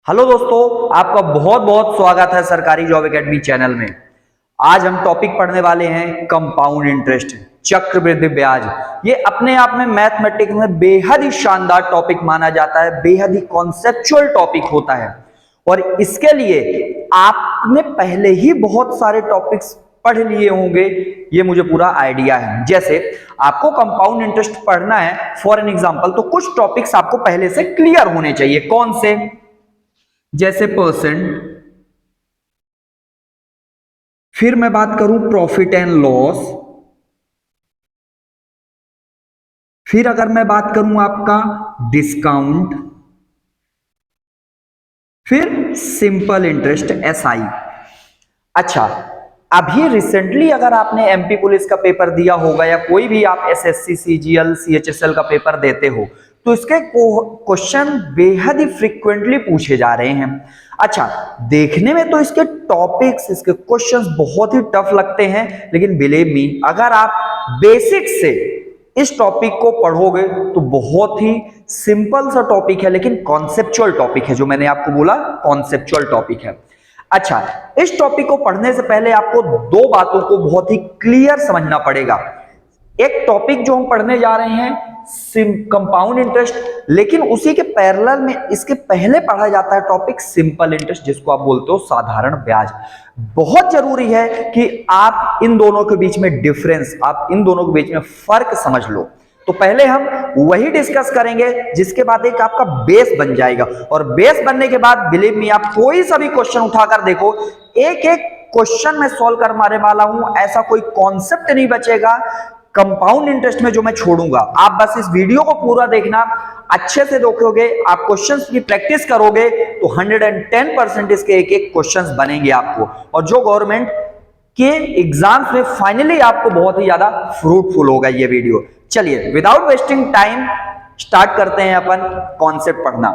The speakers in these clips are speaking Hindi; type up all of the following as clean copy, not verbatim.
हेलो दोस्तों, आपका बहुत बहुत स्वागत है सरकारी जॉब एकेडमी चैनल में। आज हम टॉपिक पढ़ने वाले हैं कंपाउंड इंटरेस्ट, चक्रवृद्धि ब्याज। ये अपने आप में मैथमेटिक्स में बेहद ही शानदार टॉपिक माना जाता है, बेहद ही कॉन्सेप्चुअल टॉपिक होता है। और इसके लिए आपने पहले ही बहुत सारे टॉपिक्स पढ़ लिए होंगे, ये मुझे पूरा आइडिया है। जैसे आपको कंपाउंड इंटरेस्ट पढ़ना है फॉर एन एग्जांपल, तो कुछ टॉपिक्स आपको पहले से क्लियर होने चाहिए। कौन से? जैसे परसेंट, फिर मैं बात करूं प्रॉफिट एंड लॉस, फिर अगर मैं बात करूं आपका डिस्काउंट, फिर सिंपल इंटरेस्ट एसआई। अच्छा, अभी रिसेंटली अगर आपने एमपी पुलिस का पेपर दिया होगा या कोई भी आप एसएससी, सीजीएल, सीएचएसएल का पेपर देते हो, तो इसके क्वेश्चन बेहद ही फ्रीक्वेंटली पूछे जा रहे हैं। अच्छा, देखने में तो इसके टॉपिक्स, इसके क्वेश्चंस बहुत ही टफ लगते हैं, लेकिन बिलीव मी, अगर आप बेसिक से इस टॉपिक को पढ़ोगे तो बहुत ही सिंपल सा टॉपिक है, लेकिन कॉन्सेप्चुअल टॉपिक है। जो मैंने आपको बोला, कॉन्सेप्चुअल टॉपिक है। अच्छा, इस टॉपिक को पढ़ने से पहले आपको दो बातों को बहुत ही क्लियर समझना पड़ेगा। एक टॉपिक जो हम पढ़ने जा रहे हैं कंपाउंड इंटरेस्ट, लेकिन उसी के पैरेलल में इसके पहले पढ़ा जाता है टॉपिक सिंपल इंटरेस्ट, जिसको आप बोलते हो साधारण ब्याज। बहुत जरूरी है कि आप इन दोनों के बीच में डिफरेंस, आप इन दोनों के बीच में फर्क समझ लो। तो पहले हम वही डिस्कस करेंगे, जिसके बाद एक आपका बेस बन जाएगा। और बेस बनने के बाद बिलीव मी, आप कोई सा भी क्वेश्चन उठाकर देखो, एक एक क्वेश्चन में सॉल्व कर मारे वाला हूं। ऐसा कोई कॉन्सेप्ट नहीं बचेगा कंपाउंड इंटरेस्ट में जो मैं छोड़ूंगा। आप बस इस वीडियो को पूरा देखना, अच्छे से देखोगे, आप क्वेश्चंस की प्रैक्टिस करोगे तो 110% इसके एक एक क्वेश्चंस बनेंगे आपको, और जो गवर्नमेंट के एग्जाम्स में फाइनली आपको बहुत ही ज्यादा फ्रूटफुल होगा ये वीडियो। चलिए, विदाउट वेस्टिंग टाइम स्टार्ट करते हैं अपन कॉन्सेप्ट पढ़ना।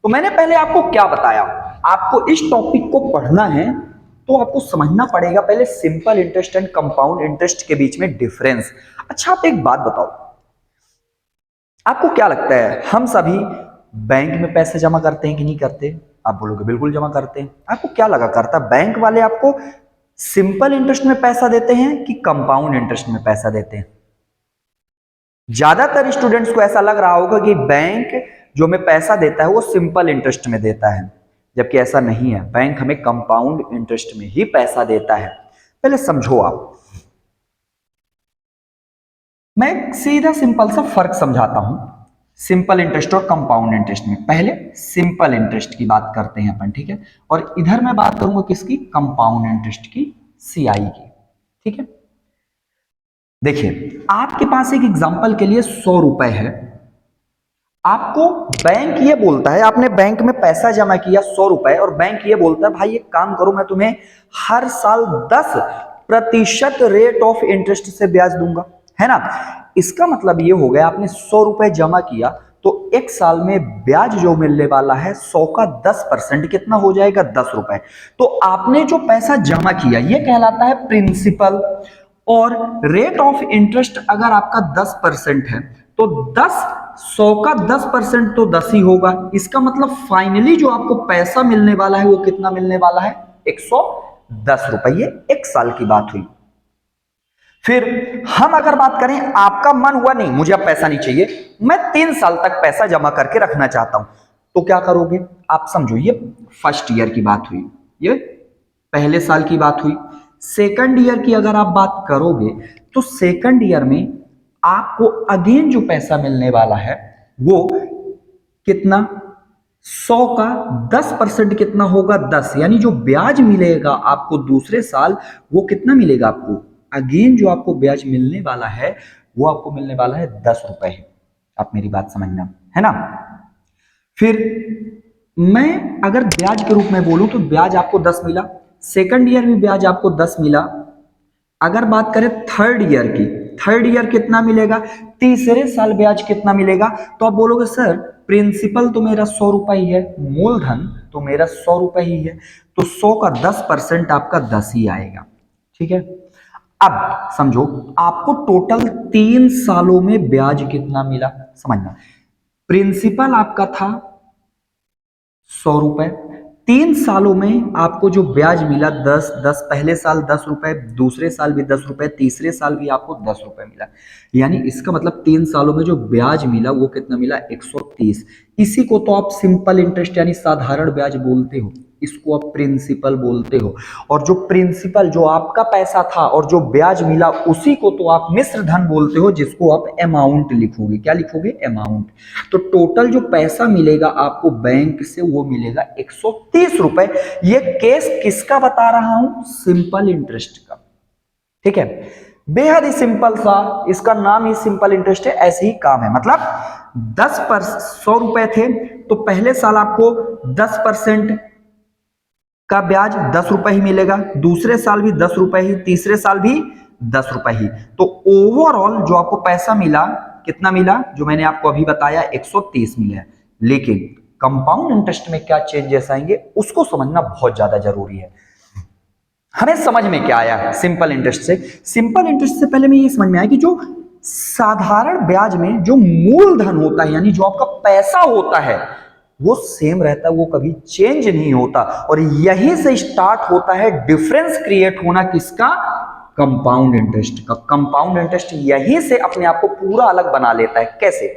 तो मैंने पहले आपको क्या बताया, आपको इस टॉपिक को पढ़ना है तो आपको समझना पड़ेगा पहले simple interest and compound interest के बीच में डिफरेंस। अच्छा, आप एक बात बताओ, आपको क्या लगता है हम सभी बैंक में पैसे जमा करते हैं कि नहीं करते? आप बोलोगे बिल्कुल जमा करते हैं। आपको क्या लगा करता बैंक वाले आपको सिंपल इंटरेस्ट में पैसा देते हैं कि कंपाउंड इंटरेस्ट में पैसा देते हैं? ज्यादातर स्टूडेंट्स को ऐसा लग रहा होगा कि बैंक जो हमें पैसा देता है वो सिंपल इंटरेस्ट में देता है, जबकि ऐसा नहीं है। बैंक हमें कंपाउंड इंटरेस्ट में ही पैसा देता है। पहले समझो आप, मैं सीधा सिंपल सा फर्क समझाता हूं सिंपल इंटरेस्ट और कंपाउंड इंटरेस्ट में। पहले सिंपल इंटरेस्ट की बात करते हैं अपन, ठीक है? और इधर मैं बात करूंगा किसकी? कंपाउंड इंटरेस्ट की, सीआई की, ठीक है? देखिए, आपके पास एक एग्जांपल के लिए 100 रुपए है। आपको बैंक ये बोलता है, आपने बैंक में पैसा जमा किया 100 रुपए, और बैंक ये बोलता है भाई एक काम करो, मैं तुम्हें हर साल 10% रेट ऑफ इंटरेस्ट से ब्याज दूंगा, है ना? इसका मतलब ये हो गया, आपने 100 रुपए जमा किया तो एक साल में ब्याज जो मिलने वाला है 100 का 10% कितना हो जाएगा? 10 रुपए। तो आपने जो पैसा जमा किया ये कहलाता है प्रिंसिपल, और रेट ऑफ इंटरेस्ट अगर आपका 10% है तो 100 का 10% तो 10 ही होगा। इसका मतलब फाइनली जो आपको पैसा मिलने वाला है वो कितना मिलने वाला है? 110 रुपए। ये एक साल की बात हुई। फिर हम अगर बात करें, आपका मन हुआ नहीं मुझे अब पैसा नहीं चाहिए, मैं 3 साल तक पैसा जमा करके रखना चाहता हूं, तो क्या करोगे? आप समझो, ये फर्स्ट ईयर की बात हुई, ये पहले साल की बात हुई। सेकंड ईयर की अगर आप बात करोगे तो सेकंड ईयर में आपको अगेन जो पैसा मिलने वाला है वो कितना? 100 का 10% कितना होगा? 10। यानी जो ब्याज मिलेगा आपको दूसरे साल वो कितना मिलेगा आपको? अगेन जो आपको ब्याज मिलने वाला है वो आपको मिलने वाला है 10 रुपए। आप मेरी बात समझना, है ना? फिर मैं अगर ब्याज के रूप में बोलूं तो ब्याज आपको 10 मिला, सेकंड ईयर में ब्याज आपको 10 मिला। अगर बात करें थर्ड ईयर की, थर्ड ईयर कितना मिलेगा? तीसरे साल ब्याज कितना मिलेगा? तो आप बोलोगे सर प्रिंसिपल तो मेरा 100 रुपए ही है, मूलधन तो मेरा 100 रुपए ही है, तो 100 का 10% आपका 10 ही आएगा, ठीक है? अब समझो, आपको टोटल 3 सालों में ब्याज कितना मिला? समझना, प्रिंसिपल आपका था 100 रुपए। 3 सालों में आपको जो ब्याज मिला 10, पहले साल 10 रुपए, दूसरे साल भी 10 रुपए, तीसरे साल भी आपको 10 रुपए मिला। यानी इसका मतलब 3 सालों में जो ब्याज मिला वो कितना मिला? 130। इसी को तो आप सिंपल इंटरेस्ट यानी साधारण ब्याज बोलते हो, इसको आप प्रिंसिपल बोलते हो। और जो प्रिंसिपल जो आपका पैसा था और जो ब्याज मिला उसी को तो आप मिश्र धन बोलते हो, जिसको आप अमाउंट लिखोगे। क्या लिखोगे? अमाउंट। तो टोटल जो पैसा मिलेगा आपको बैंक से वो मिलेगा 130 रुपए। ये केस किसका बता रहा हूं? सिंपल इंटरेस्ट का। ठीक है, बेहद ही सिंपल सा, इसका नाम ही सिंपल इंटरेस्ट है। ऐसे ही काम है, मतलब 100 रुपए थे तो पहले साल आपको 10% का ब्याज 10 रुपए ही मिलेगा, दूसरे साल भी 10 रुपए ही, तीसरे साल भी 10 रुपए ही। तो ओवरऑल जो आपको पैसा मिला कितना मिला? जो मैंने आपको अभी बताया 130 मिला। लेकिन कंपाउंड इंटरेस्ट में क्या चेंजेस आएंगे उसको समझना बहुत ज्यादा जरूरी है। हमें समझ में क्या आया सिंपल इंटरेस्ट से? सिंपल इंटरेस्ट से पहले में ये समझ में आया कि जो साधारण ब्याज में जो मूलधन होता है यानी जो आपका पैसा होता है वो सेम रहता है, वो कभी चेंज नहीं होता। और यही से स्टार्ट होता है डिफरेंस क्रिएट होना किसका? कंपाउंड इंटरेस्ट का। कंपाउंड इंटरेस्ट यहीं से अपने आप को पूरा अलग बना लेता है। कैसे?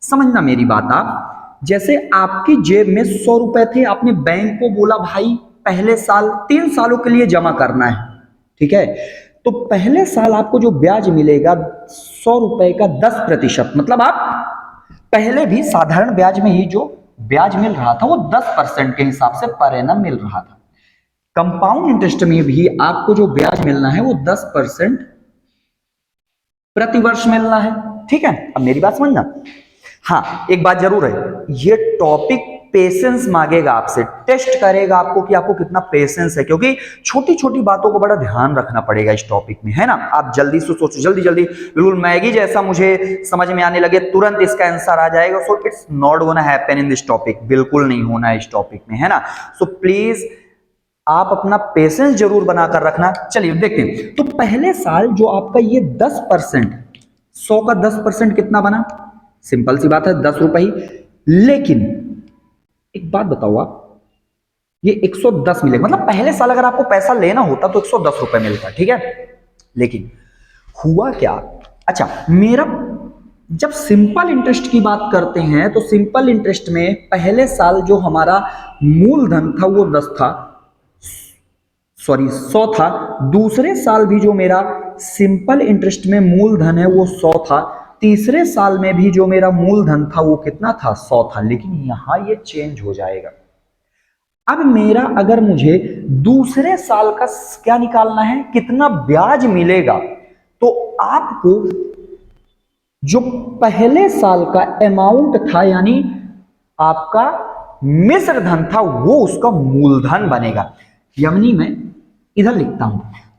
समझना मेरी बात आप। जैसे आपकी जेब में 100 रुपए थे, आपने बैंक को बोला भाई पहले साल 3 सालों के लिए जमा करना है। ठीक है, तो पहले साल आपको जो ब्याज मिलेगा 100 रुपए का 10%, मतलब आप पहले भी साधारण ब्याज में ही जो ब्याज मिल रहा था वो 10% के हिसाब से पर एनम मिल रहा था। कंपाउंड इंटरेस्ट में भी आपको जो ब्याज मिलना है वो 10% प्रति वर्ष मिलना है। ठीक है, अब मेरी बात समझना। हाँ, एक बात जरूर है, ये टॉपिक पेशेंस मांगेगा आपसे, टेस्ट करेगा आपको कि आपको कितना पेशेंस है, क्योंकि छोटी छोटी बातों को बड़ा ध्यान रखना पड़ेगा इस टॉपिक में, है ना। आप जल्दी से सोचो, जल्दी जल्दी, बिल्कुल मैगी जैसा मुझे समझ में आने लगे तुरंत इसका आंसर आ जाएगा। So it's not gonna happen in this topic, बिल्कुल नहीं होना है इस टॉपिक में, है ना। सो प्लीज आप अपना पेशेंस जरूर बनाकर रखना। चलिए देखते हैं। तो पहले साल जो आपका ये 10%, 100 का 10% कितना बना? सिंपल सी बात है 10 रुपए ही। लेकिन एक बात बताओ आप, ये 110 मिलेगा, मतलब पहले साल अगर आपको पैसा लेना होता तो 110 रुपए मिलता। ठीक है, लेकिन हुआ क्या? अच्छा, मेरा जब सिंपल इंटरेस्ट की बात करते हैं तो सिंपल इंटरेस्ट में पहले साल जो हमारा मूलधन था वो 100 था। दूसरे साल भी जो मेरा सिंपल इंटरेस्ट में मूलधन है वो 100 था। तीसरे साल में भी जो मेरा मूलधन था वो कितना था? 100 था। लेकिन यहां ये चेंज हो जाएगा। अब मेरा अगर मुझे दूसरे साल का क्या निकालना है, कितना ब्याज मिलेगा, तो आपको जो पहले साल का अमाउंट था यानी आपका मिश्र धन था वो उसका मूलधन बनेगा। यानी मैं इधर लिखता हूं,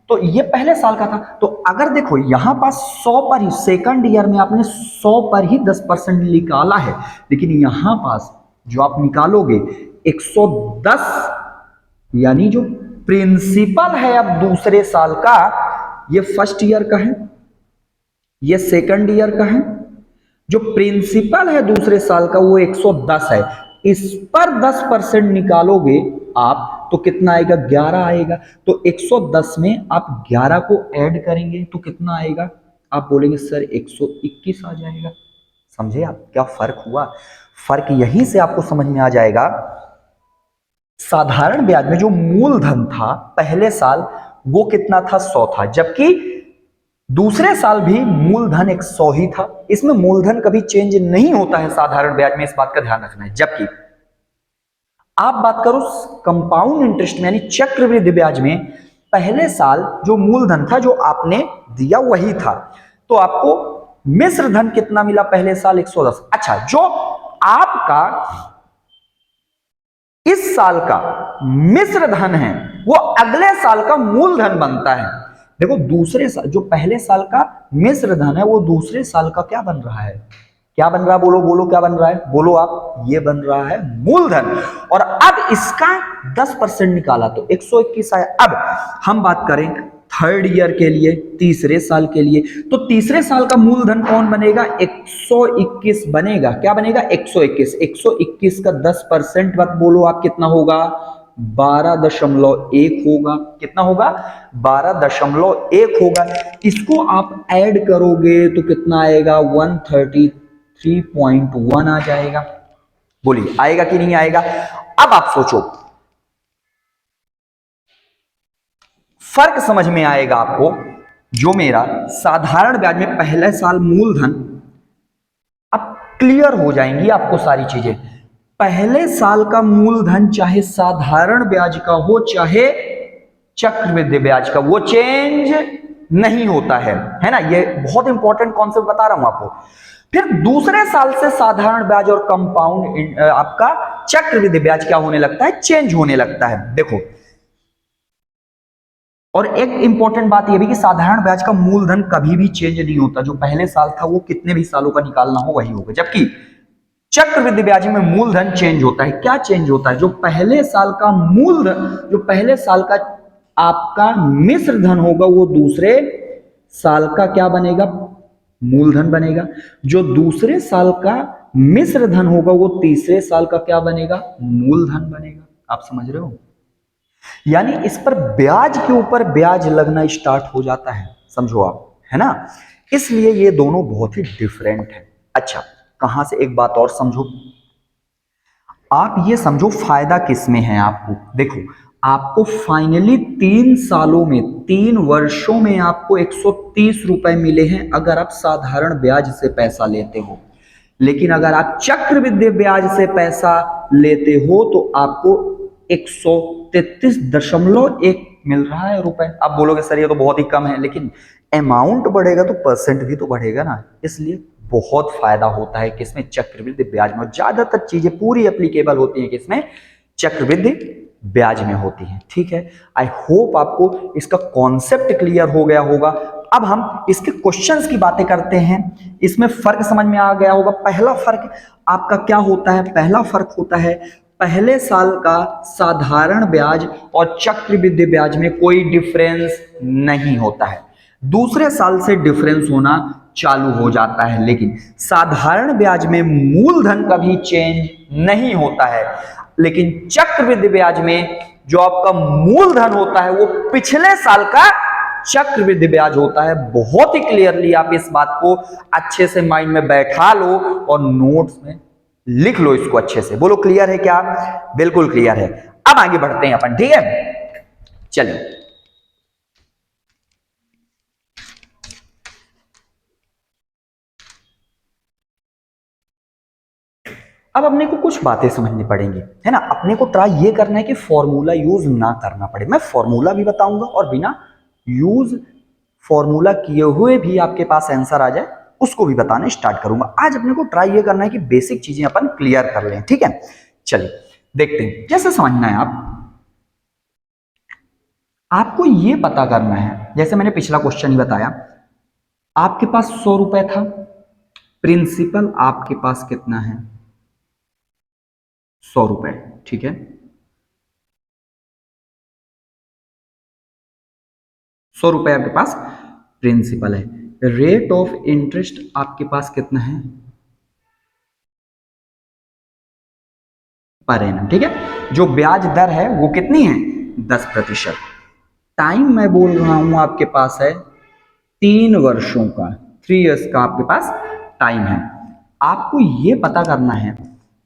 तो ये पहले साल का था। तो अगर देखो यहां पास 100 पर ही, सेकंड ईयर में आपने 100 पर ही 10% निकाला है, लेकिन यहां पास जो आप निकालोगे 110 यानी जो प्रिंसिपल है अब दूसरे साल का, ये फर्स्ट ईयर का है, ये सेकंड ईयर का है। जो प्रिंसिपल है दूसरे साल का वो 110 है। इस पर 10% निकालोगे आप तो कितना आएगा? 11 आएगा। तो 110 में आप 11 को ऐड करेंगे तो कितना आएगा? आप बोलेंगे सर 121 आ जाएगा। समझे आप क्या फर्क हुआ? फर्क यहीं से आपको समझ में आ जाएगा। साधारण ब्याज में जो मूलधन था पहले साल वो कितना था? 100 था, जबकि दूसरे साल भी मूलधन 100 ही था। इसमें मूलधन कभी चेंज नहीं होता है साधारण ब्याज में, इस बात का ध्यान रखना है। जबकि आप बात करो कंपाउंड इंटरेस्ट में यानी चक्रवृद्धि ब्याज में, पहले साल जो मूलधन था जो आपने दिया वही था, तो आपको मिश्र धन कितना मिला पहले साल? 110। अच्छा, जो आपका इस साल का मिश्र धन है वो अगले साल का मूलधन बनता है। देखो दूसरे साल जो पहले साल का मिश्र धन है वो दूसरे साल का क्या बन रहा है? क्या बन रहा है? बोलो बोलो, क्या बन रहा है? बोलो आप। ये बन रहा है मूलधन। और अब इसका 10% निकाला तो 121 आया। अब हम बात करें थर्ड ईयर के लिए, तीसरे साल के लिए। तो तीसरे साल का मूलधन कौन बनेगा? 121 बनेगा। क्या बनेगा? 121। 121 का 10% मत बोलो आप, कितना होगा? 12.1 होगा। कितना होगा? 12.1 होगा। इसको आप ऐड करोगे तो कितना आएगा? 133.1 आ जाएगा। बोलिए आएगा कि नहीं आएगा? अब आप सोचो, फर्क समझ में आएगा आपको। जो मेरा साधारण ब्याज में पहले साल मूलधन, अब क्लियर हो जाएंगी आपको सारी चीजें। पहले साल का मूलधन चाहे साधारण ब्याज का हो चाहे चक्रवृद्धि ब्याज का, वो चेंज नहीं होता है ना। ये बहुत इंपॉर्टेंट कॉन्सेप्ट बता रहा हूं आपको। फिर दूसरे साल से साधारण ब्याज और कंपाउंड आपका चक्रवृद्धि ब्याज क्या होने लगता है? चेंज होने लगता है। देखो, और एक इंपॉर्टेंट बात यह भी कि साधारण ब्याज का मूलधन कभी भी चेंज नहीं होता। जो पहले साल था वो कितने भी सालों का निकालना हो वही होगा। जबकि चक्रवृद्धि ब्याज में मूलधन चेंज होता है। क्या चेंज होता है? जो पहले साल का मूलधन, जो पहले साल का आपका मिश्र धन होगा वो दूसरे साल का क्या बनेगा? मूलधन बनेगा। जो दूसरे साल का मिश्र धन होगा वो तीसरे साल का क्या बनेगा? मूलधन बनेगा। आप समझ रहे हो? यानी इस पर ब्याज के ऊपर ब्याज लगना स्टार्ट हो जाता है, समझो आप, है ना। इसलिए ये दोनों बहुत ही डिफरेंट है। अच्छा, कहां से एक बात और समझो, आप ये समझो फायदा किस में है आपको। देखो, आपको फाइनली 3 सालों में, 3 वर्षों में आपको 130 रुपए मिले हैं अगर आप साधारण ब्याज से पैसा लेते हो। लेकिन अगर आप चक्रवृद्धि ब्याज से पैसा लेते हो तो आपको 133.1 मिल रहा है रुपए। आप बोलोगे सर ये तो बहुत ही कम है, लेकिन अमाउंट बढ़ेगा तो परसेंट भी तो बढ़ेगा ना। इसलिए बहुत फायदा होता है किसमें? चक्रवृद्धि ब्याज में। ज्यादातर चीजें पूरी एप्लीकेबल होती हैं किसमें? चक्रवृद्धि ब्याज में होती है। ठीक है, आई होप आपको इसका कॉन्सेप्ट क्लियर हो गया होगा। अब हम इसके क्वेश्चंस की बातें करते हैं। इसमें फर्क समझ में आ गया होगा। पहला फर्क आपका क्या होता है? पहला फर्क होता है पहले साल का साधारण ब्याज और चक्रवृद्धि ब्याज में कोई डिफरेंस नहीं होता है। दूसरे साल से डिफरेंस होना चालू हो जाता है, लेकिन साधारण ब्याज में मूलधन कभी चेंज नहीं होता है। लेकिन चक्रवृद्धि ब्याज में जो आपका मूलधन होता है वो पिछले साल का चक्रवृद्धि ब्याज होता है। बहुत ही क्लियरली आप इस बात को अच्छे से माइंड में बैठा लो और नोट्स में लिख लो इसको अच्छे से। बोलो क्लियर है क्या? बिल्कुल क्लियर है। अब आगे बढ़ते हैं अपन, ठीक है। चलिए, अब अपने को कुछ बातें समझनी पड़ेंगी, है ना। अपने को ट्राई ये करना है कि फॉर्मूला यूज ना करना पड़े। मैं फॉर्मूला भी बताऊंगा और बिना यूज फॉर्मूला किए हुए भी आपके पास आंसर आ जाए उसको भी बताना स्टार्ट करूंगा। आज अपने को ट्राई ये करना है कि बेसिक चीजें अपन क्लियर कर लें, ठीक है। चलिए देखते हैं, जैसे समझना है आपको ये पता करना है, जैसे मैंने पिछला क्वेश्चन ही बताया, आपके पास 100 रुपए था, प्रिंसिपल आपके पास कितना है? 100 रुपए, ठीक है। 100 रुपए आपके पास प्रिंसिपल है। रेट ऑफ इंटरेस्ट आपके पास कितना है? पर एनम, ठीक है। जो ब्याज दर है वो कितनी है? 10%। टाइम मैं बोल रहा हूं आपके पास है 3 वर्षों का, 3 इयर्स का आपके पास टाइम है। आपको ये पता करना है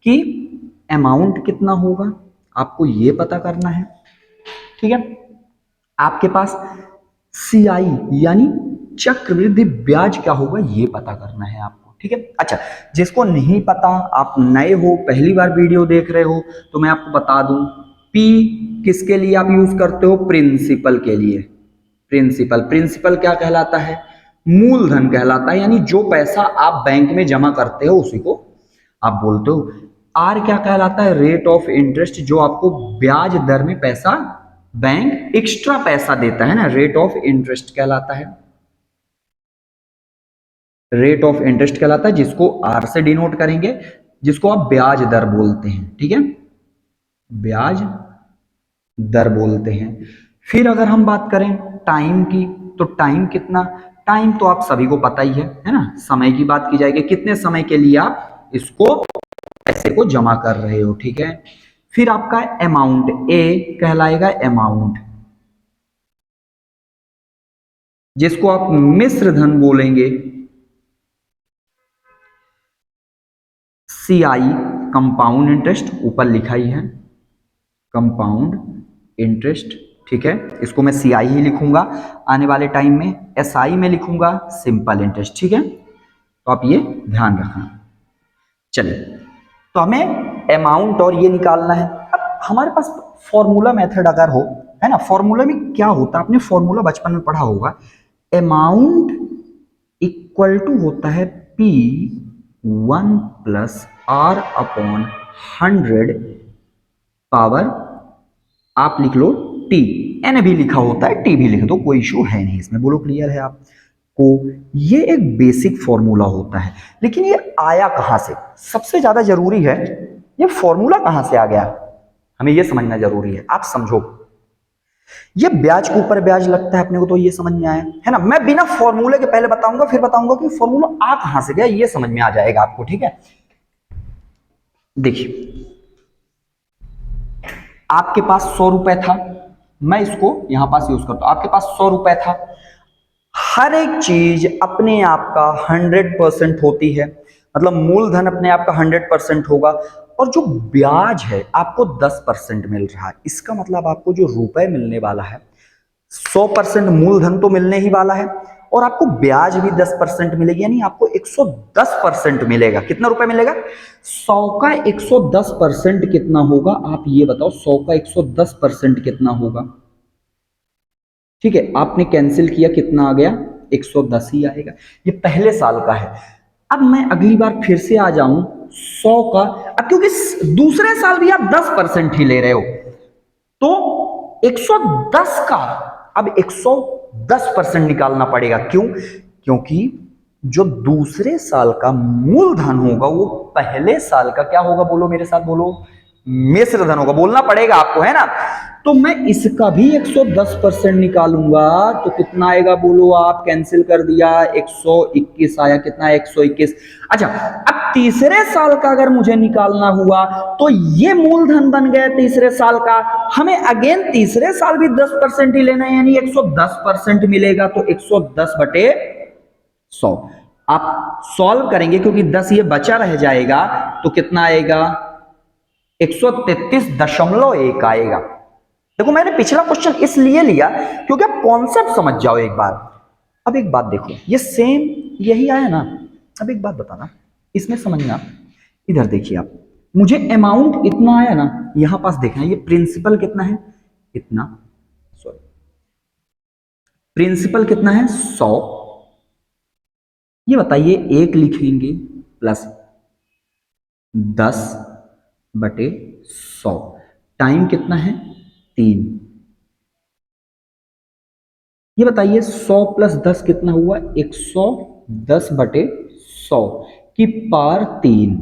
कि अमाउंट कितना होगा, आपको ये पता करना है, ठीक है। आपके पास सीआई यानी चक्रवृद्धि ब्याज क्या होगा ये पता करना है आपको, ठीक है। अच्छा, जिसको नहीं पता, आप नए हो, पहली बार वीडियो देख रहे हो, तो मैं आपको बता दूं, पी किसके लिए आप यूज करते हो? प्रिंसिपल के लिए। प्रिंसिपल, प्रिंसिपल क्या कहलाता है? मूलधन कहलाता है। यानी जो पैसा आप बैंक में जमा करते हो उसी को आप बोलते हो। आर क्या कहलाता है? रेट ऑफ इंटरेस्ट, जो आपको ब्याज दर में पैसा बैंक एक्स्ट्रा पैसा देता है ना, रेट ऑफ इंटरेस्ट कहलाता है। रेट ऑफ इंटरेस्ट कहलाता है, जिसको आर से डिनोट करेंगे, जिसको आप ब्याज दर बोलते हैं, ठीक है, ब्याज दर बोलते हैं। फिर अगर हम बात करें टाइम की, तो टाइम कितना, टाइम तो आप सभी को पता ही है ना, समय की बात की जाएगी, कितने समय के लिए आप इसको पैसे को जमा कर रहे हो, ठीक है। फिर आपका अमाउंट, ए कहलाएगा अमाउंट, जिसको आप मिश्र धन बोलेंगे। सी आई कंपाउंड इंटरेस्ट, ऊपर लिखा ही है कंपाउंड इंटरेस्ट, ठीक है, इसको मैं सी आई ही लिखूंगा आने वाले टाइम में, एस आई में लिखूंगा सिंपल इंटरेस्ट, ठीक है, तो आप ये ध्यान रखना। चलिए, तो हमें अमाउंट और ये निकालना है। अब हमारे पास फॉर्मूला मेथड अगर हो, है ना, फॉर्मूला में क्या होता है, आपने फॉर्मूला बचपन में पढ़ा होगा, अमाउंट इक्वल टू होता है P 1 plus R upon 100 power, आप लिख लो T, N भी लिखा होता है, T भी लिख दो, कोई इशू है नहीं इसमें, बोलो क्लियर है आपको। ये एक बेसिक फॉर्मूला होता है, लेकिन ये आया कहां से, सबसे ज्यादा जरूरी है ये फॉर्मूला कहां से आ गया, हमें ये समझना जरूरी है। आप समझो, ये ब्याज के ऊपर ब्याज लगता है अपने को, तो ये समझ में आया है ना। मैं बिना फॉर्मूले के पहले बताऊंगा, फिर बताऊंगा कि फॉर्मूला आ कहां से गया, ये समझ में आ जाएगा आपको, ठीक है। देखिए, आपके पास 100 रुपए था, मैं इसको यहां पास यूज करता हूं, आपके पास 100 रुपए था, हर एक चीज अपने आप का 100% होती है, मतलब मूलधन अपने आप का 100% होगा, और जो ब्याज है आपको 10% मिल रहा है, इसका मतलब आपको जो रुपए मिलने वाला है 100% मूलधन तो मिलने ही वाला है, और आपको ब्याज भी 10% मिलेगी, यानी आपको 110% मिलेगा। कितना रुपए मिलेगा, 100 का 110% कितना होगा, आप ये बताओ, 100 का 110% कितना होगा, ठीक है, आपने कैंसिल किया, कितना आ गया, 110 ही आएगा, ये पहले साल का है। अब मैं अगली बार फिर से आ जाऊं 100 का, अब क्योंकि दूसरे साल भी आप 10% ही ले रहे हो, तो 110 का अब 110% निकालना पड़ेगा, क्यों, क्योंकि जो दूसरे साल का मूलधन होगा वो पहले साल का क्या होगा, बोलो मेरे साथ, बोलो, मिश्र धन होगा, बोलना पड़ेगा आपको, है ना। तो मैं इसका भी 110% निकालूंगा, तो कितना आएगा, बोलो आप, कैंसिल कर दिया, 121 आया, कितना, 121। अच्छा, अब तीसरे साल का अगर मुझे निकालना हुआ, तो ये मूलधन बन गया तीसरे साल का, हमें अगेन तीसरे साल भी 10% ही लेना है, यानी 110% मिलेगा, तो 110/100 आप सॉल्व करेंगे, क्योंकि 10 ये बचा रह जाएगा, तो कितना आएगा, 133.1 आएगा। देखो, मैंने पिछला क्वेश्चन इसलिए लिया क्योंकि आप कॉन्सेप्ट समझ जाओ एक बार। अब एक बात देखो, ये सेम यही आया ना, अब एक बात बताना, इसमें समझना, इधर देखिए आप, मुझे अमाउंट इतना आया ना, यहां पास देखना, ये प्रिंसिपल कितना है, इतना, सॉरी, प्रिंसिपल कितना है, 100, ये बताइए, 1 लिखेंगे प्लस 10/100, टाइम कितना है, 3, ये बताइए 100 प्लस 10 कितना हुआ, 110/100 की पावर 3,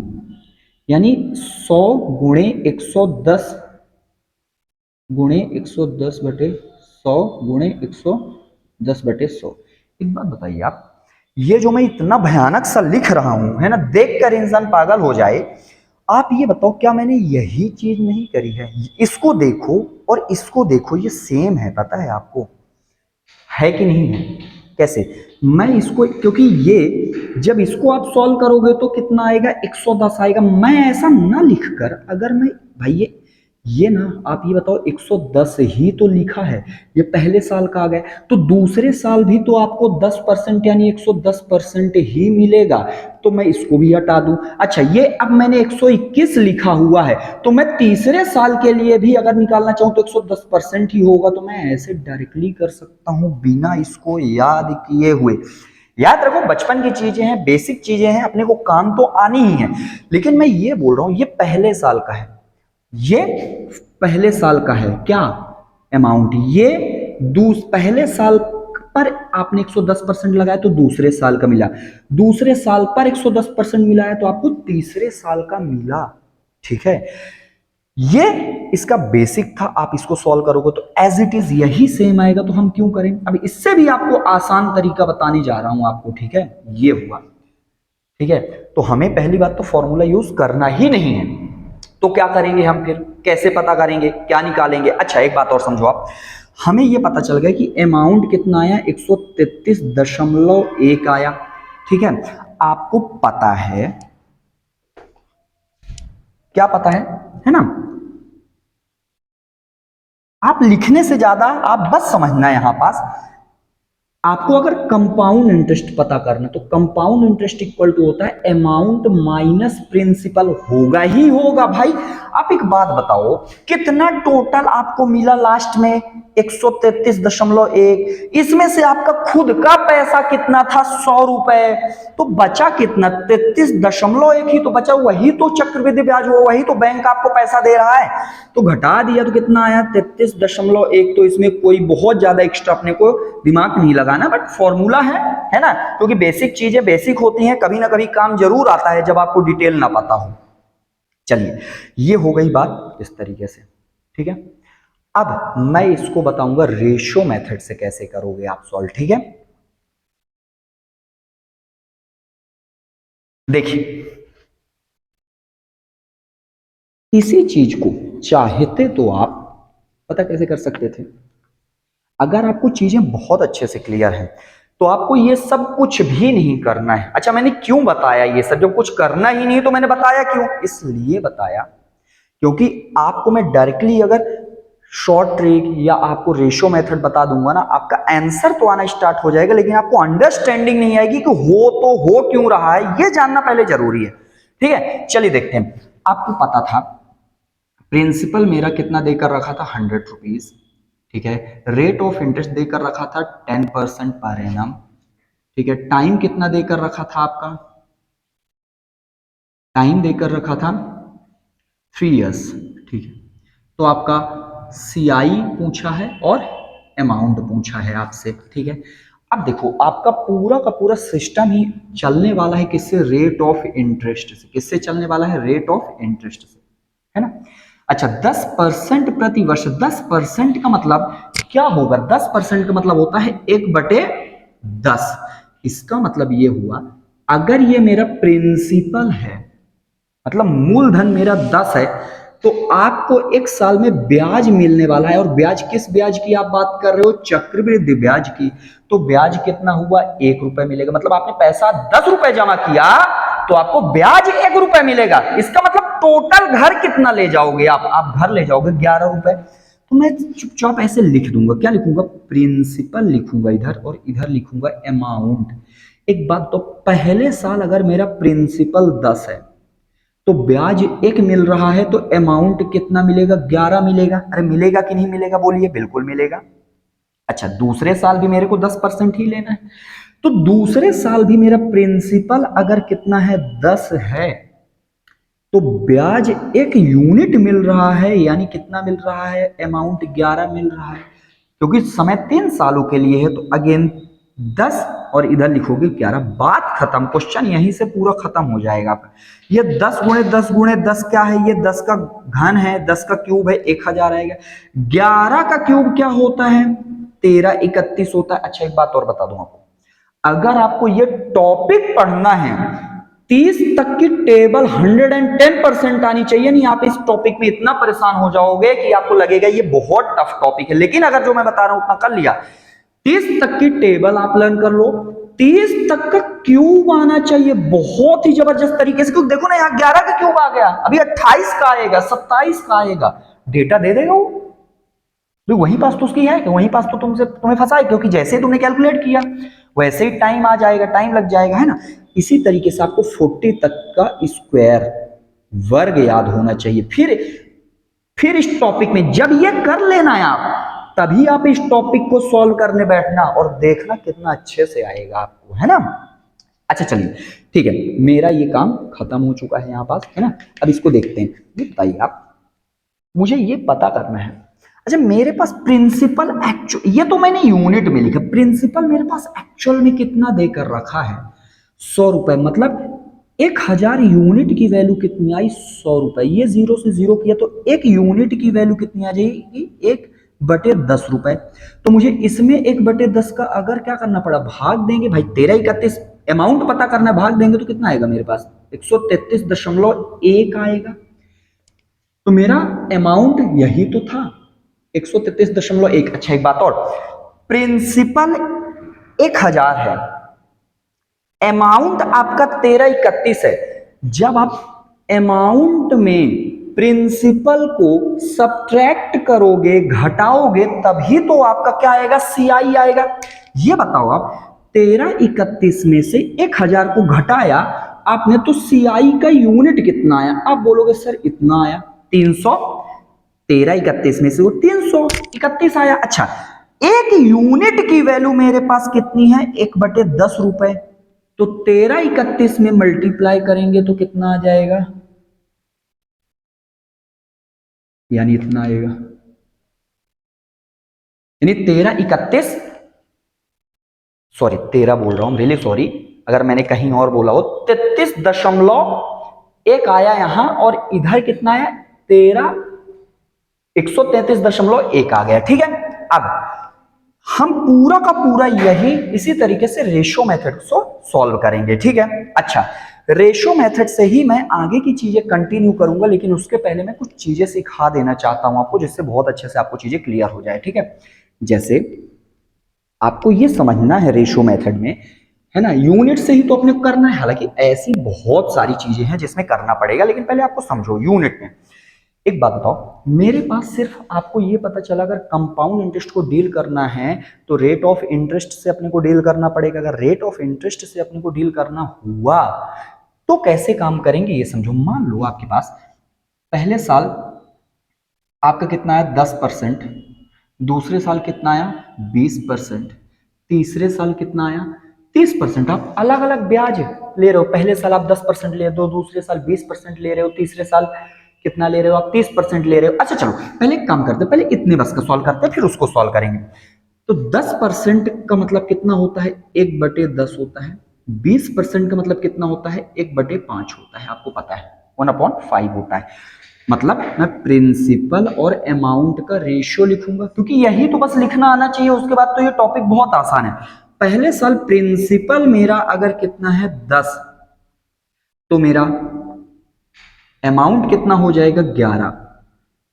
यानी 100 गुणे 110 गुणे 110/100 गुणे 110/100। एक बात बताइए आप, ये जो मैं इतना भयानक सा लिख रहा हूं, है ना, देखकर इंसान पागल हो जाए, आप ये बताओ, क्या मैंने यही चीज नहीं करी है, इसको देखो और इसको देखो, ये सेम है, पता है आपको, है कि नहीं है, कैसे, मैं इसको, क्योंकि ये जब इसको आप सॉल्व करोगे तो कितना आएगा, 110 आएगा, मैं ऐसा ना लिखकर, अगर मैं, भाई ये ना, आप ये बताओ, 110 ही तो लिखा है, ये पहले साल का आ गया, तो दूसरे साल भी तो आपको 10% यानी 110% ही मिलेगा, तो मैं इसको भी हटा दूं। अच्छा, ये अब मैंने 121 लिखा हुआ है, तो मैं तीसरे साल के लिए भी अगर निकालना चाहूं तो 110% ही होगा, तो मैं ऐसे डायरेक्टली कर सकता हूं बिना इसको याद किए हुए। याद रखो, बचपन की चीजें हैं, बेसिक चीजें हैं, अपने को काम तो आनी ही है, लेकिन मैं ये बोल रहा हूं, ये पहले साल का है, ये पहले साल का है, क्या अमाउंट, ये पहले साल पर आपने 110% लगाया तो दूसरे साल का मिला, दूसरे साल पर 110% मिला है तो आपको तीसरे साल का मिला, ठीक है। ये इसका बेसिक था, आप इसको सॉल्व करोगे तो एज इट इज यही सेम आएगा, तो हम क्यों करें। अब इससे भी आपको आसान तरीका बताने जा रहा हूं आपको, ठीक है। ये हुआ, ठीक है। तो हमें पहली बात तो फॉर्मूला यूज करना ही नहीं है, तो क्या करेंगे हम, फिर कैसे पता करेंगे, क्या निकालेंगे। अच्छा एक बात और समझो आप, हमें यह पता चल गया कि अमाउंट कितना आया, 133.1 आया, ठीक है। आपको पता है, क्या पता है ना। आप लिखने से ज्यादा आप बस समझना है यहां पास, आपको अगर कंपाउंड इंटरेस्ट पता करना तो कंपाउंड इंटरेस्ट इक्वल टू होता है अमाउंट माइनस प्रिंसिपल, होगा ही होगा भाई। आप एक बात बताओ, कितना टोटल आपको मिला लास्ट में, 133.1, इसमें से आपका खुद का पैसा कितना था, 100 रुपए, तो बचा कितना, 33.1 ही तो बचा, वही तो चक्रवृद्धि ब्याज हुआ, वही तो बैंक आपको पैसा दे रहा है, तो घटा दिया तो कितना आया, 33.1। तो इसमें कोई बहुत ज्यादा एक्स्ट्रा अपने को दिमाग नहीं लगाना, बट फॉर्मूला है ना, क्योंकि बेसिक चीजें बेसिक होती हैं, कभी ना कभी काम जरूर आता है जब आपको डिटेल ना पता हो। चलिए ये हो गई बात इस तरीके से, ठीक है। अब मैं इसको बताऊंगा रेशियो मेथड से कैसे करोगे आप सॉल्व, ठीक है। देखिए इसी चीज को चाहते तो आप पता कैसे कर सकते थे, अगर आपको चीजें बहुत अच्छे से क्लियर है तो आपको ये सब कुछ भी नहीं करना है। अच्छा मैंने क्यों बताया ये सब, जब कुछ करना ही नहीं तो मैंने बताया क्यों, इसलिए बताया क्योंकि आपको मैं डायरेक्टली अगर शॉर्ट ट्रिक या आपको रेशियो मेथड बता दूंगा ना, आपका आंसर तो आना स्टार्ट हो जाएगा, लेकिन आपको अंडरस्टैंडिंग नहीं आएगी कि हो तो हो क्यों रहा है, ये जानना पहले जरूरी है, ठीक है। चलिए देखते हैं, आपको पता था प्रिंसिपल मेरा कितना देकर रखा था, 100 रुपीज, ठीक है। रेट ऑफ इंटरेस्ट देकर रखा था 10% पर एनम, ठीक है। टाइम कितना देकर रखा था आपका, टाइम देकर रखा था 3 इयर्स, ठीक है। तो आपका सीआई पूछा है और अमाउंट पूछा है आपसे, ठीक है। अब देखो आपका पूरा का पूरा सिस्टम ही चलने वाला है किससे, रेट ऑफ इंटरेस्ट से। किससे चलने वाला है, रेट ऑफ इंटरेस्ट से, है ना। अच्छा 10% प्रति वर्ष, 10% का मतलब क्या होगा, 10% का मतलब होता है 1/10। इसका मतलब ये हुआ, अगर ये मेरा प्रिंसिपल है, मतलब मूलधन मेरा 10 है, तो आपको एक साल में ब्याज मिलने वाला है, और ब्याज किस ब्याज की आप बात कर रहे हो, चक्रवृद्धि ब्याज की। तो ब्याज कितना हुआ, 1 रुपए मिलेगा, मतलब आपने पैसा 10 रुपए जमा किया तो आपको ब्याज 1 रुपए मिलेगा। इसका मतलब टोटल घर कितना ले जाओगे आप घर ले जाओगे 11 रुपए। तो मैं चुपचाप ऐसे लिख दूंगा, क्या लिखूंगा, प्रिंसिपल लिखूंगा इधर, और इधर लिखूंगा अमाउंट। एक बात तो, पहले साल अगर मेरा प्रिंसिपल 10 है तो ब्याज 1 मिल रहा है, तो अमाउंट कितना मिलेगा, 11 मिलेगा। अरे मिलेगा कि नहीं मिलेगा बोलिए, बिल्कुल मिलेगा। अच्छा दूसरे साल भी मेरे को 10% ही लेना है, तो दूसरे साल भी मेरा प्रिंसिपल अगर कितना है, 10 है, तो ब्याज 1 यूनिट मिल रहा है, यानी कितना मिल रहा है, अमाउंट 11 मिल रहा है, क्योंकि समय 3 सालों के लिए है। तो अगेन 10 और इधर लिखोगे 11, बात खत्म, क्वेश्चन यहीं से पूरा खत्म हो जाएगा आपका। ये 10 गुणे 10 गुणे 10 क्या है, ये 10 का घन है, 10 का क्यूब है, 1000 आएगा। 11 का क्यूब क्या होता है, 13 31 होता है। अच्छा एक बात और बता दूं आपको, अगर आपको ये टॉपिक पढ़ना है, 30 तक की टेबल 110% आनी चाहिए, नहीं आप इस टॉपिक में इतना परेशान हो जाओगे कि आपको लगेगा ये बहुत टफ टॉपिक है। लेकिन अगर जो मैं बता रहा हूं उतना कर लिया, 30 तक की टेबल आप लर्न कर लो, 30 तक का क्यूब आना चाहिए बहुत ही जबरदस्त तरीके से, क्योंकि देखो ना यहाँ 11 का क्यूब आ गया, अभी 28 का आएगा, 27 का आएगा, डेटा दे देगा वो। तो वहीं पास तो उसकी है कि वहीं पास तो तुम्हें फंसा है, क्योंकि जैसे ही तुमने कैलकुलेट किया वैसे ही टाइम आ जाएगा, टाइम लग जाएगा, है ना। इसी तरीके से आपको 40 तक का स्क्वायर वर्ग याद होना चाहिए। फिर इस टॉपिक में जब ये कर लेना है आप, तभी आप इस टॉपिक को सॉल्व करने बैठना, और देखना कितना अच्छे से आएगा आपको, है ना। अच्छा चलिए ठीक है, मेरा ये काम खत्म हो चुका है यहाँ पास, है ना। अब इसको देखते हैं, ये बताइए आप, मुझे ये पता करना है। अच्छा मेरे पास प्रिंसिपल एक्चुअल, ये तो मैंने यूनिट में लिखा, प्रिंसिपल मेरे पास एक्चुअल में कितना देकर रखा है, 100 रुपए, मतलब 1000 यूनिट की वैल्यू कितनी आई? 100 रुपए। ये जीरो से जीरो किया तो एक यूनिट की वैल्यू कितनी आ जाएगी? 1/10 रुपए। तो मुझे इसमें 1/10 का अगर क्या करना पड़ा, भाग देंगे भाई। 1331 अमाउंट पता करना है, भाग देंगे तो कितना आएगा मेरे पास? 133.1 आएगा। तो मेरा अमाउंट यही तो था, 133.1। अच्छा एक बात और, प्रिंसिपल 1000 है, अमाउंट आपका 1331 है। जब आप अमाउंट में प्रिंसिपल को सब्ट्रैक्ट करोगे, घटाओगे, तभी तो आपका क्या आएगा? सीआई आएगा। ये बताओ आप, 1331 में से 1000 को घटाया आपने तो सीआई का यूनिट कितना आया? आप बोलोगे सर इतना आया, 300। 1331 में से वो 331 आया। अच्छा, एक यूनिट की वैल्यू मेरे पास कितनी है? 1/10 रुपए। तो 1331 में मल्टीप्लाई करेंगे तो कितना आ जाएगा? यानी इतना आएगा, यानी 1331, सॉरी 13 बोल रहा हूं, रियली सॉरी अगर मैंने कहीं और बोला हो। 33.1 आया यहां, और इधर कितना आया? 133.1 आ गया। ठीक है, अब हम पूरा का पूरा यही इसी तरीके से रेशो मेथड को सॉल्व करेंगे। ठीक है, अच्छा रेशो मेथड से ही मैं आगे की चीजें कंटिन्यू करूंगा, लेकिन उसके पहले मैं कुछ चीजें सिखा देना चाहता हूं आपको, जिससे बहुत अच्छे से आपको चीजें क्लियर हो जाए। ठीक है, जैसे आपको ये समझना है रेशो मेथड में, है ना, यूनिट से ही तो अपने को करना है। हालांकि ऐसी बहुत सारी चीजें हैं जिसमें करना पड़ेगा, लेकिन पहले आपको समझो यूनिट में। एक बात बताओ, मेरे पास सिर्फ आपको ये पता चला अगर कंपाउंड इंटरेस्ट को डील करना है तो रेट ऑफ इंटरेस्ट से अपने को डील करना पड़ेगा। अगर रेट ऑफ इंटरेस्ट से अपने को डील करना हुआ तो कैसे काम करेंगे ये समझो। मान लो आपके पास पहले साल आपका कितना आया? 10%। दूसरे साल कितना आया? 20%। तीसरे साल कितना आया? 30%। आप अलग अलग ब्याज ले रहे हो, पहले साल आप 10% ले रहे हो, दूसरे साल 20% ले रहे हो, तीसरे साल कितना ले रहे हो? आप 30% ले रहे हो। अच्छा चलो पहले एक काम करते हैं, पहले इतने बस का सॉल्व करते हैं, फिर उसको सॉल्व करेंगे। तो 10% का मतलब कितना होता है? 1/10 होता है। 20% का मतलब कितना होता है? 1/5 होता है। आपको पता है 1/5 होता है। मतलब मैं प्रिंसिपल और अमाउंट का रेशियो लिखूंगा, क्योंकि यही तो बस लिखना आना चाहिए। उसके बाद तो ये टॉपिक बहुत आसान है। पहले साल प्रिंसिपल मेरा अगर कितना है? 10, तो मेरा अमाउंट कितना हो जाएगा? 11।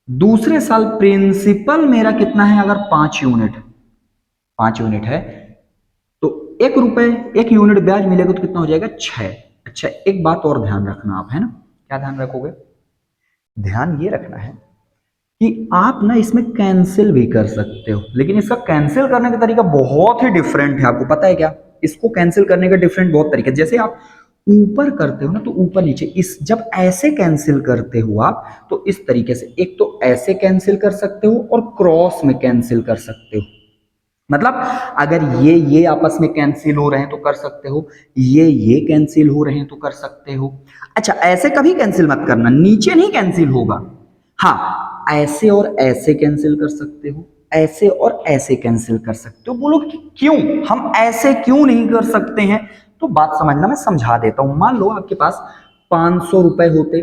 दूसरे साल प्रिंसिपल मेरा कितना है? अगर 5 यूनिट, 5 यूनिट है तो 1 रुपए 1 यूनिट ब्याज मिलेगा, तो कितना हो जाएगा? 6। अच्छा एक बात और ध्यान रखना आप, है ना, क्या ध्यान रखोगे? ध्यान ये रखना है कि आप ना इसमें कैंसिल भी कर सकते हो, लेकिन इसका कैंसिल करने का तरीका बहुत ही डिफरेंट है। आपको पता है क्या? इसको कैंसिल करने का डिफरेंट बहुत तरीका। जैसे आप ऊपर करते हो ना, तो ऊपर नीचे, इस जब ऐसे कैंसिल करते हो आप, तो इस तरीके से, एक तो ऐसे कैंसिल कर सकते हो और क्रॉस में कैंसिल कर सकते हो। मतलब अगर ये आपस में कैंसिल हो रहे हैं तो कर सकते हो, ये कैंसिल हो रहे हैं तो कर सकते हो। अच्छा ऐसे कभी कैंसिल मत करना, नीचे नहीं कैंसिल होगा। हाँ, ऐसे और ऐसे कैंसिल कर सकते हो, ऐसे और ऐसे कैंसिल कर सकते हो। बोलो कि क्यों, हम ऐसे क्यों नहीं कर सकते हैं? तो बात समझना, मैं समझा देता हूं। मान लो आपके पास 500 रुपए होते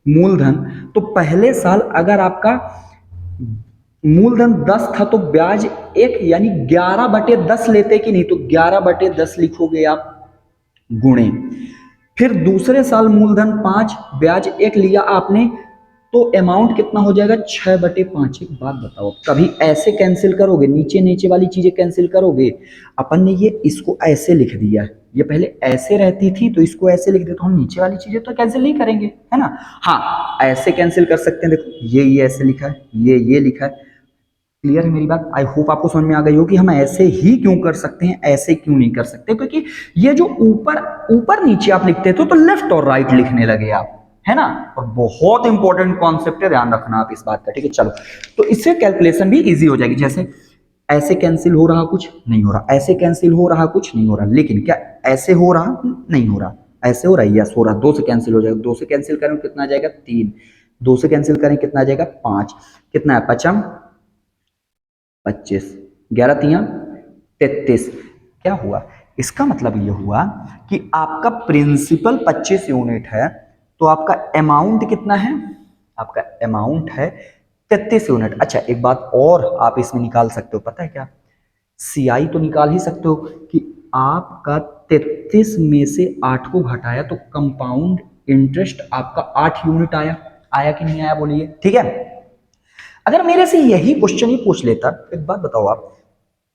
मूलधन, तो पहले साल अगर आपका मूलधन 10 था तो ब्याज 1 यानी 11/10 लेते कि नहीं? तो 11/10 लिखोगे आप, गुणे। फिर दूसरे साल मूलधन 5, ब्याज 1 लिया आपने, तो अमाउंट कितना हो जाएगा? 6/5। एक बात बताओ, कभी ऐसे कैंसिल करोगे? नीचे नीचे वाली चीजें कैंसिल करोगे? अपन ने ये इसको ऐसे लिख दिया, ये पहले ऐसे रहती थी तो इसको ऐसे लिख दे, तो हम नीचे वाली चीजें तो कैंसिल नहीं करेंगे, है ना। हाँ ऐसे कैंसिल कर सकते हैं। देखो ये ऐसे लिखा है, ये लिखा है। क्लियर है मेरी बात? आई होप आपको समझ में आ गई हो कि हम ऐसे ही क्यों कर सकते हैं, ऐसे क्यों नहीं कर सकते। क्योंकि ये जो ऊपर ऊपर नीचे आप लिखते थे तो लेफ्ट और राइट लिखने लगे आप, है ना। और बहुत इंपॉर्टेंट कॉन्सेप्ट है, ध्यान रखना आप इस बात का। ठीक है चलो, तो इससे कैलकुलेशन भी इजी हो जाएगी। जैसे ऐसे कैंसिल हो रहा, कुछ नहीं हो रहा, ऐसे कैंसिल हो रहा, कुछ नहीं हो रहा, लेकिन क्या ऐसे हो रहा? नहीं हो रहा। ऐसे हो रहा है? यस हो रहा। 2 से कैंसिल हो जाएगा, 2 से कैंसिल करें कितना आ जाएगा? 3। 2 से कैंसिल करें कितना आ जाएगा? 5। कितना है? 5 25, 11 तिया 33। क्या हुआ? इसका मतलब ये हुआ कि आपका प्रिंसिपल 25 यूनिट है, तो आपका अमाउंट कितना है? आपका अमाउंट है 33 यूनिट। अच्छा, एक बात और आप इसमें निकाल सकते हो, पता है क्या? सीआई तो निकाल ही सकते हो कि आपका 33 में से 8 को घटाया तो कंपाउंड इंटरेस्ट आपका 8 यूनिट आया। आया कि नहीं आया बोलिए? ठीक है। अगर मेरे से यही क्वेश्चन ही पूछ लेता, एक बात बताओ, आप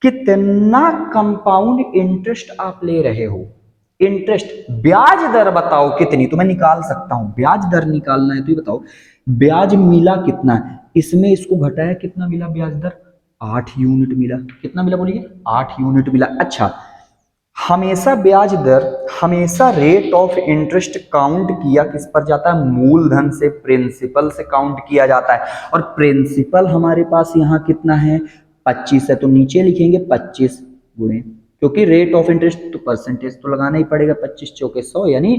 कितना कंपाउंड इंटरेस्ट आप ले रहे हो? इंटरेस्ट, ब्याज दर बताओ कितनी, तो मैं निकाल सकता हूं। ब्याज दर निकालना है तो ये बताओ ब्याज मिला कितना, इसमें इसको घटाया कितना मिला ब्याज दर? 8 यूनिट मिला। कितना मिला बोलिए? 8 यूनिट मिला। अच्छा, हमेशा ब्याज दर, हमेशा रेट ऑफ इंटरेस्ट काउंट किया किस पर जाता है? मूलधन से, प्रिंसिपल से काउंट किया जाता है। और प्रिंसिपल हमारे पास यहाँ कितना है? 25 है, तो नीचे लिखेंगे 25 गुणे, क्योंकि रेट ऑफ इंटरेस्ट तो परसेंटेज तो लगाना ही पड़ेगा। 25 चौके 100 यानी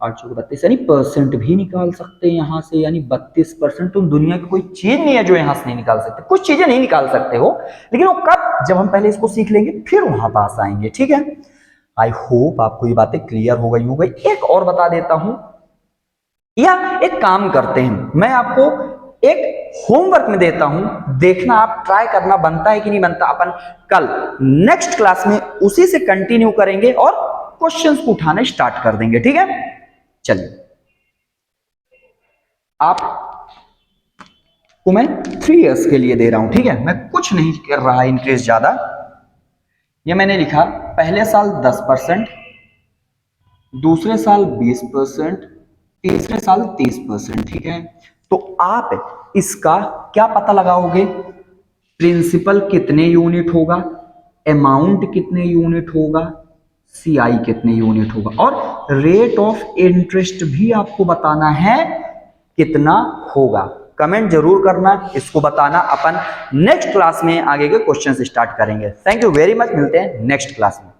8 चौके 32, यानी परसेंट भी निकाल सकते हैं यहाँ से, यानी 32%। तुम दुनिया की कोई चीज नहीं है जो यहाँ से नहीं निकाल सकते। कुछ चीजें नहीं निकाल सकते हो, लेकिन वो कब? जब हम पहले इसको सीख लेंगे फिर वहां पास आएंगे। ठीक है, आई होप आपको ये बातें क्लियर हो गई होंगी। एक और बता देता हूं, या एक काम करते हैं, मैं आपको एक होमवर्क में देता हूं, देखना आप, ट्राई करना बनता है कि नहीं बनता। अपन कल नेक्स्ट क्लास में उसी से कंटिन्यू करेंगे और क्वेश्चंस को उठाने स्टार्ट कर देंगे। ठीक है, चलिए, आप को मैं 3 इयर्स के लिए दे रहा हूं। ठीक है, मैं कुछ नहीं कर रहा इंक्रीज ज्यादा। ये मैंने लिखा, पहले साल 10%, दूसरे साल 20%, तीसरे साल 30%। ठीक है, तो आप इसका क्या पता लगाओगे? प्रिंसिपल कितने यूनिट होगा, अमाउंट कितने यूनिट होगा, सीआई कितने यूनिट होगा, और रेट ऑफ इंटरेस्ट भी आपको बताना है कितना होगा। कमेंट जरूर करना, इसको बताना। अपन नेक्स्ट क्लास में आगे के क्वेश्चन स्टार्ट करेंगे। थैंक यू वेरी मच, मिलते हैं नेक्स्ट क्लास में।